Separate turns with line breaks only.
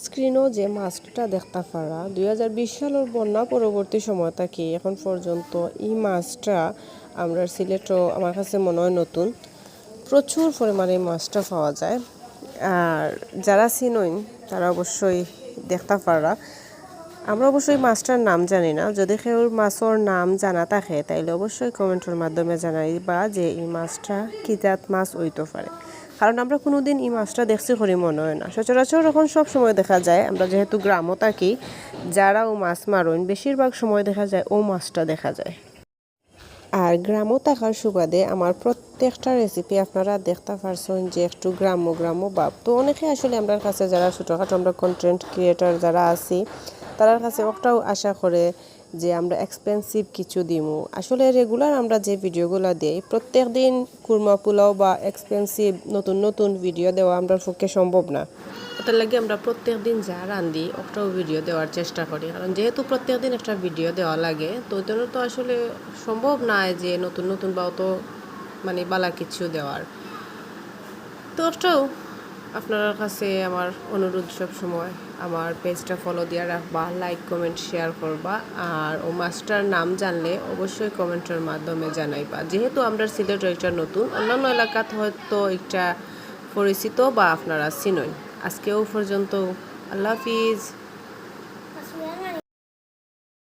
স্ক্রিনও যে মাছটা দেখতে পারা 2020 সালের বন্যা পরবর্তী সময় থেকে এখন পর্যন্ত এই মাছটা আমরা সিলেটও আমার কাছে মনে হয় নতুন প্রচুর পরিমাণে মাছটা পাওয়া যায়। আর যারা চিনইন তারা অবশ্যই দেখতে পারা। আমরা অবশ্যই মাছটার নাম জানি না, যদি কেউ মাছের নাম জানা থাকে তাইলে অবশ্যই কমেন্টের মাধ্যমে জানাইবা যে এই মাছটা কি জাত মাছ হইতে পারে, কারণ আমরা কোনোদিন এই মাছটা দেখছি করি মনে হয় না। সচরাচর এখন সব সময় দেখা যায়, আমরা যেহেতু গ্রামও থাকি, যারা ও মাছ মারেন বেশিরভাগ সময় দেখা যায় ও মাছটা দেখা যায়। আর গ্রামও থাকার সুবাদে আমার প্রত্যেকটা রেসিপি আপনারা দেখতে পারছেন যে একটু গ্রাম্য গ্রাম্য ভাব। তো অনেকে আসলে আমরা কাছে যারা ছোটোখাটো আমরা কন্টেন্ট ক্রিয়েটার যারা আছি তার কাছে ওটাও আশা করে যে আমরা এক্সপেন্সিভ কিছু দিমু। আসলে রেগুলার আমরা যে ভিডিওগুলো দিই প্রত্যেক দিন কুরমা পোলাও বা এক্সপেন্সিভ নতুন নতুন ভিডিও দেওয়া আমরা পক্ষে সম্ভব না। ওটার লাগে আমরা প্রত্যেক দিন যা রান্ধি ওটাও ভিডিও দেওয়ার চেষ্টা করি, কারণ যেহেতু প্রত্যেক দিন একটা ভিডিও দেওয়া লাগে তো ওই জন্য তো আসলে সম্ভব নয় যে নতুন নতুন বা অত মানে বালা কিছু দেওয়ার। তো ওটাও আপনার কাছে আমার অনুরোধ সব সময় আমার পেজটা ফলো দিয়ে রাখবা, লাইক কমেন্ট শেয়ার করবা। আর ও মাছটার নাম জানলে অবশ্যই কমেন্টের মাধ্যমে জানাইবা। যেহেতু আমরা সিলেট একটা নতুন, অন্যান্য এলাকাতে হয়তো একটা পরিচিত বা আপনারা চিনই। আজকেও পর্যন্ত আল্লাহ হাফিজ।